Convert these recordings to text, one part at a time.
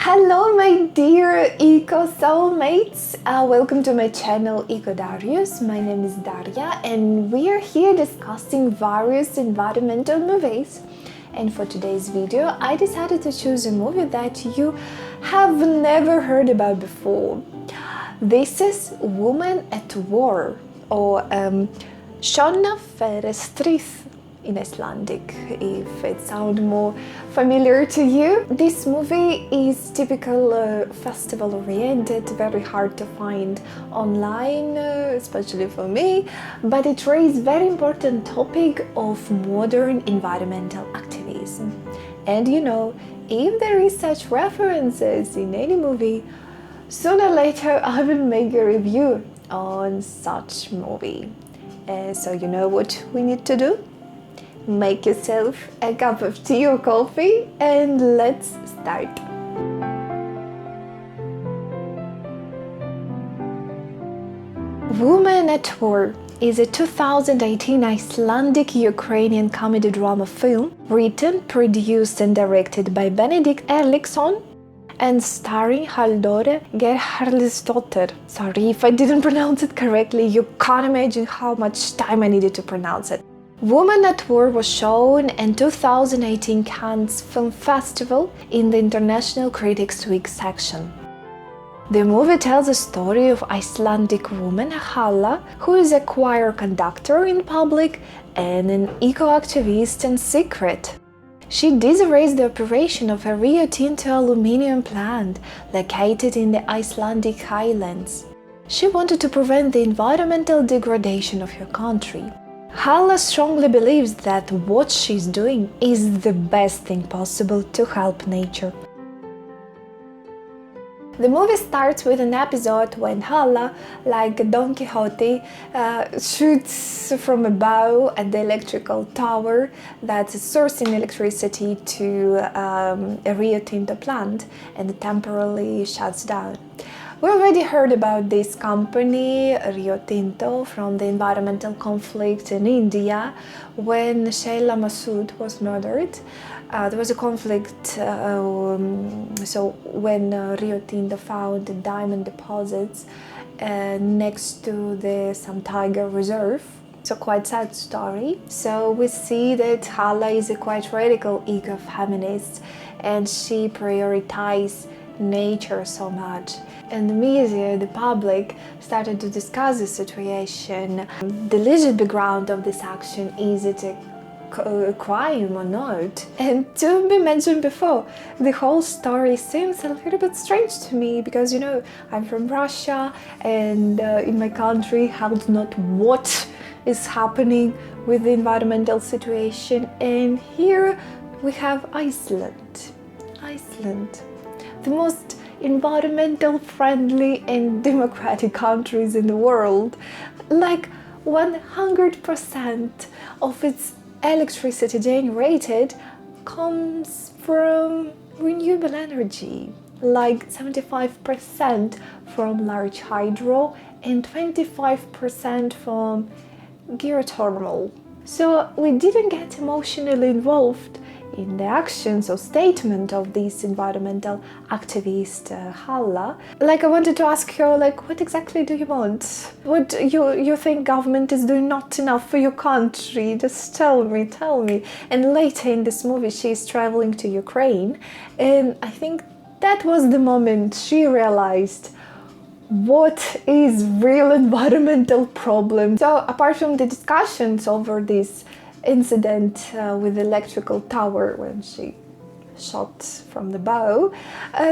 Hello my dear eco soulmates, welcome to my channel Eco Darius. My name is Daria and we are here discussing various environmental movies. And for today's video I decided to choose a movie that you have never heard about before. This is Woman at War, or Sjonna fyrir stríð in Icelandic, if it sounds more familiar to you. This movie is typical festival oriented, very hard to find online, especially for me, but it raises very important topic of modern environmental activism. And you know, if there is such references in any movie, sooner or later I will make a review on such movie. So you know what we need to do? Make yourself a cup of tea or coffee and let's start. Woman at War is a 2018 Icelandic-Ukrainian comedy drama film written, produced and directed by Benedikt Erlingsson and starring Halldóra Geirharðsdóttir. Sorry if I didn't pronounce it correctly, you can't imagine how much time I needed to pronounce it. Woman at War was shown in 2018 Cannes Film Festival in the International Critics Week section. The movie tells the story of Icelandic woman Halla, who is a choir conductor in public and an eco-activist in secret. She disarrays the operation of a Rio Tinto aluminium plant located in the Icelandic highlands. She wanted to prevent the environmental degradation of her country. Halla strongly believes that what she's doing is the best thing possible to help nature. The movie starts with an episode when Halla, like Don Quixote, shoots from a bow at the electrical tower that's sourcing electricity to a Rio Tinto plant, and it temporarily shuts down. We already heard about this company, Rio Tinto, from the environmental conflict in India when Sheila Massoud was murdered. There was a conflict, so when Rio Tinto found the diamond deposits next to some tiger reserve. So quite sad story. So we see that Halla is a quite radical eco-feminist and she prioritizes nature so much. And the media, the public, started to discuss the situation. The legit background of this action, is it a crime or not? And to be mentioned before, the whole story seems a little bit strange to me because, you know, I'm from Russia and in my country I do not what is happening with the environmental situation, and here we have Iceland, the most environmental friendly and democratic countries in the world. Like 100% of its electricity generated comes from renewable energy, like 75% from large hydro and 25% from geothermal. So we didn't get emotionally involved in the actions or statement of this environmental activist Halla. Like, I wanted to ask her, like, what exactly do you want? What you think government is doing not enough for your country? Just tell me. And later in this movie she's traveling to Ukraine, and I think that was the moment she realized what is real environmental problem. So apart from the discussions over this incident with the electrical tower when she shot from the bow,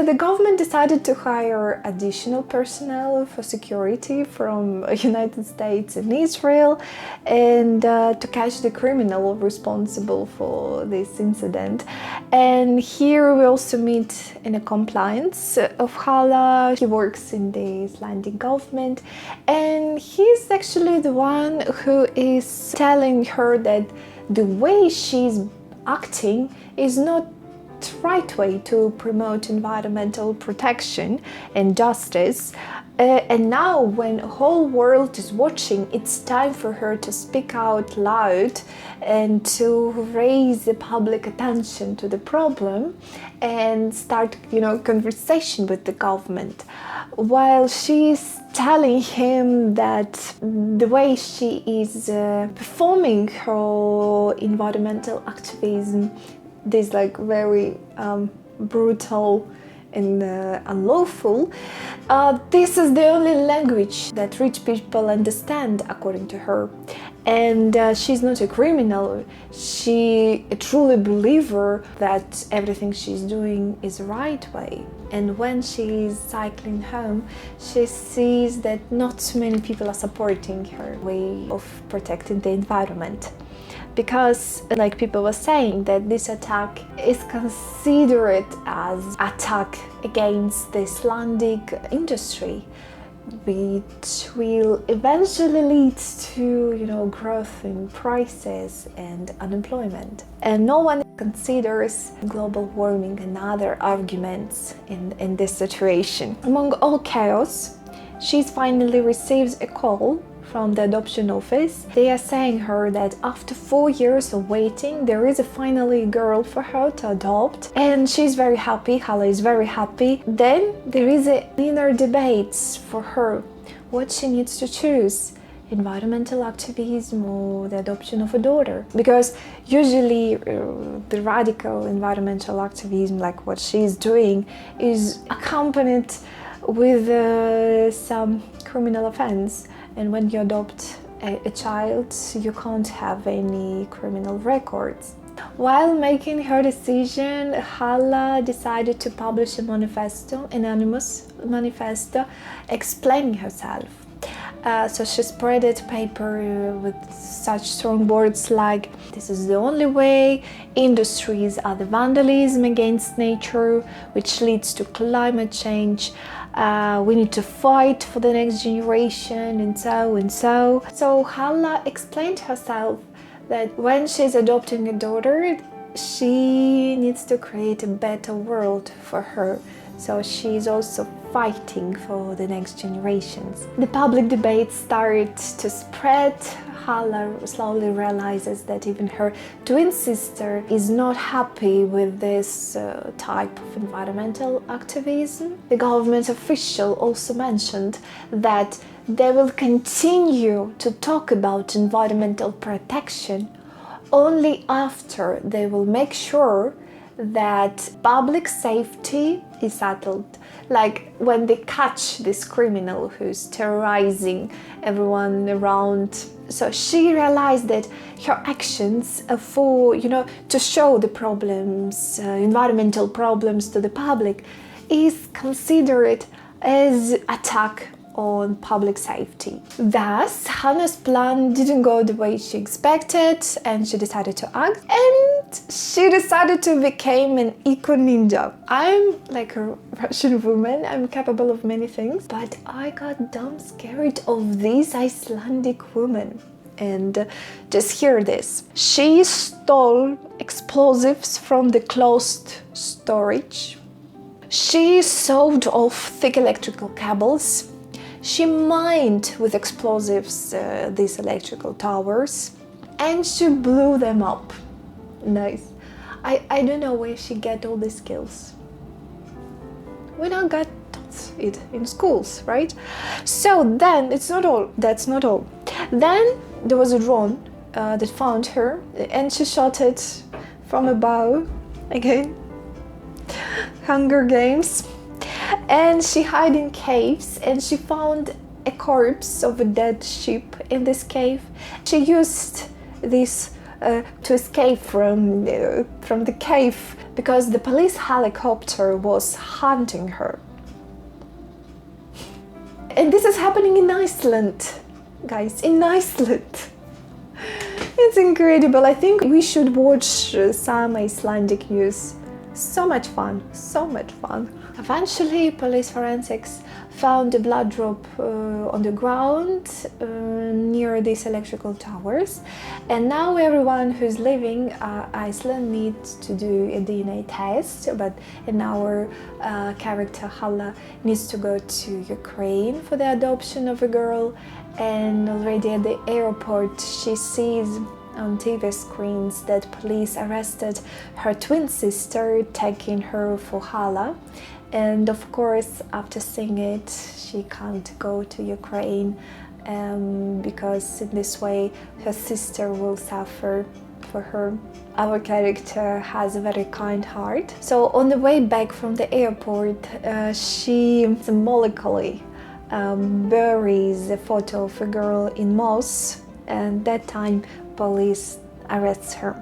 the government decided to hire additional personnel for security from United States and Israel, and to catch the criminal responsible for this incident. And here we also meet an accomplice of Halla. He works in the Icelandic government, and he's actually the one who is telling her that the way she's acting is not right way to promote environmental protection and justice. And now when the whole world is watching, it's time for her to speak out loud and to raise the public attention to the problem and start, conversation with the government. While she's telling him that the way she is performing her environmental activism, this very brutal and unlawful, this is the only language that rich people understand, according to her. And she's not a criminal. She a truly believer that everything she's doing is the right way. And when she is cycling home, she sees that not so many people are supporting her way of protecting the environment. Because, like people were saying, that this attack is considered as attack against the Icelandic industry, which will eventually lead to, growth in prices and unemployment. And no one considers global warming and other arguments in this situation. Among all chaos, she finally receives a call from the adoption office. They are saying her that after 4 years of waiting, there is finally a girl for her to adopt, and she's very happy. Halla is very happy. Then there is a inner debates for her what she needs to choose: environmental activism or the adoption of a daughter. Because usually the radical environmental activism, like what she's doing, is accompanied with some criminal offense. And when you adopt a child, you can't have any criminal records. While making her decision, Halla decided to publish a manifesto, anonymous manifesto, explaining herself. So she spread it paper with such strong words like, "This is the only way, industries are the vandalism against nature, which leads to climate change. We need to fight for the next generation," and so and so. So Halla explained herself that when she's adopting a daughter, she needs to create a better world for her. So she's also fighting for the next generations. The public debate started to spread. Halla slowly realizes that even her twin sister is not happy with this type of environmental activism. The government official also mentioned that they will continue to talk about environmental protection only after they will make sure that public safety is settled. Like when they catch this criminal who's terrorizing everyone around. So she realized that her actions for, to show the problems, environmental problems to the public, is considered as attack on public safety. Thus, Hannah's plan didn't go the way she expected, and she decided to act, and she decided to become an eco-ninja. I'm like a Russian woman, I'm capable of many things, but I got damn scared of this Icelandic woman. And just hear this. She stole explosives from the closed storage. She sawed off thick electrical cables. She mined with explosives these electrical towers, and she blew them up. Nice. I don't know where she get all these skills. We don't get taught it in schools, right? So then, that's not all. Then there was a drone that found her, and she shot it from above. Again, Hunger Games. And she hid in caves, and she found a corpse of a dead sheep in this cave. She used this to escape from the cave because the police helicopter was hunting her. And this is happening in Iceland, guys, in Iceland. It's incredible. I think we should watch some Icelandic news So much fun, so much fun. Eventually, police forensics found a blood drop on the ground near these electrical towers, and now everyone who's living Iceland needs to do a DNA test, but in our character Halla needs to go to Ukraine for the adoption of a girl, and already at the airport she sees on TV screens that police arrested her twin sister, taking her for Halla. And of course, after seeing it, she can't go to Ukraine because in this way her sister will suffer for her. Our character has a very kind heart. So on the way back from the airport, she symbolically buries a photo of a girl in moss, and that time police arrests her.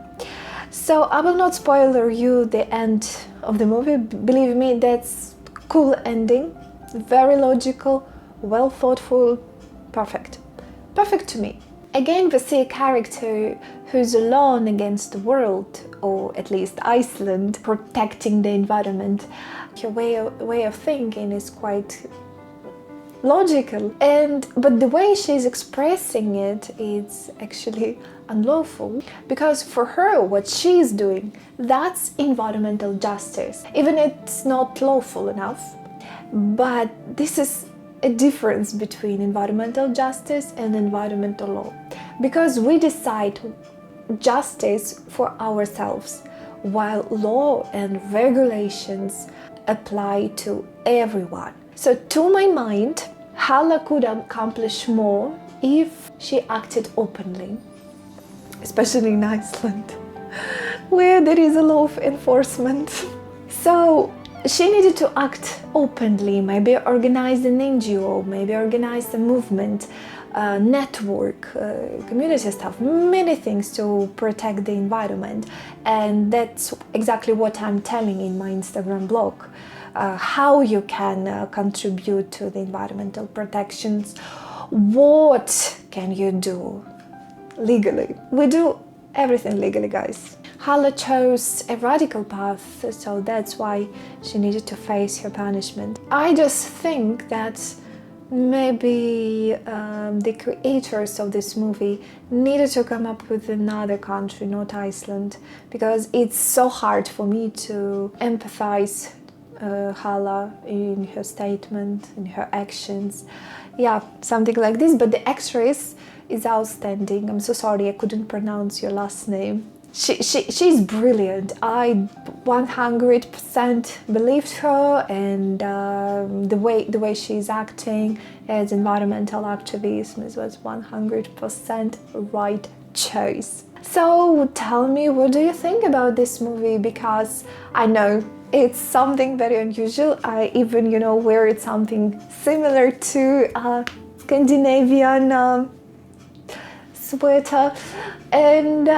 So I will not spoiler you the end of the movie. Believe me, that's cool ending, very logical, well thoughtful, perfect. Perfect to me. Again, we see a character who's alone against the world, or at least Iceland, protecting the environment. Her way of thinking is quite logical, but the way she's expressing it is actually unlawful, because for her what she's doing, that's environmental justice, even it's not lawful enough. But this is a difference between environmental justice and environmental law, because we decide justice for ourselves, while law and regulations apply to everyone. So to my mind, Halla could accomplish more if she acted openly, especially in Iceland, where there is a law of enforcement. So she needed to act openly, maybe organize an NGO, maybe organize a movement, network, community stuff, many things to protect the environment. And that's exactly what I'm telling in my Instagram blog. How you can contribute to the environmental protections. What can you do legally? We do everything legally, guys. Halla chose a radical path, so that's why she needed to face her punishment. I just think that maybe the creators of this movie needed to come up with another country, not Iceland, because it's so hard for me to empathize Halla in her statement, in her actions. Yeah, something like this. But the actress is outstanding. I'm so sorry I couldn't pronounce your last name. She's brilliant. I 100% believed her, and the way she's acting as environmental activism was 100% right choice. So tell me, what do you think about this movie? Because I know it's something very unusual. I even, wear something similar to a Scandinavian sweater. And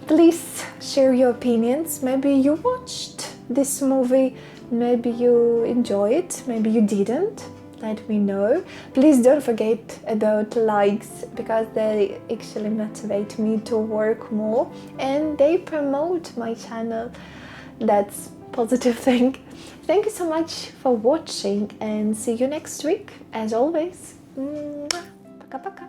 please share your opinions. Maybe you watched this movie, maybe you enjoy it, maybe you didn't. Let me know. Please don't forget about likes, because they actually motivate me to work more and they promote my channel. That's positive thing. Thank you so much for watching, and see you next week as always. Пока-пока.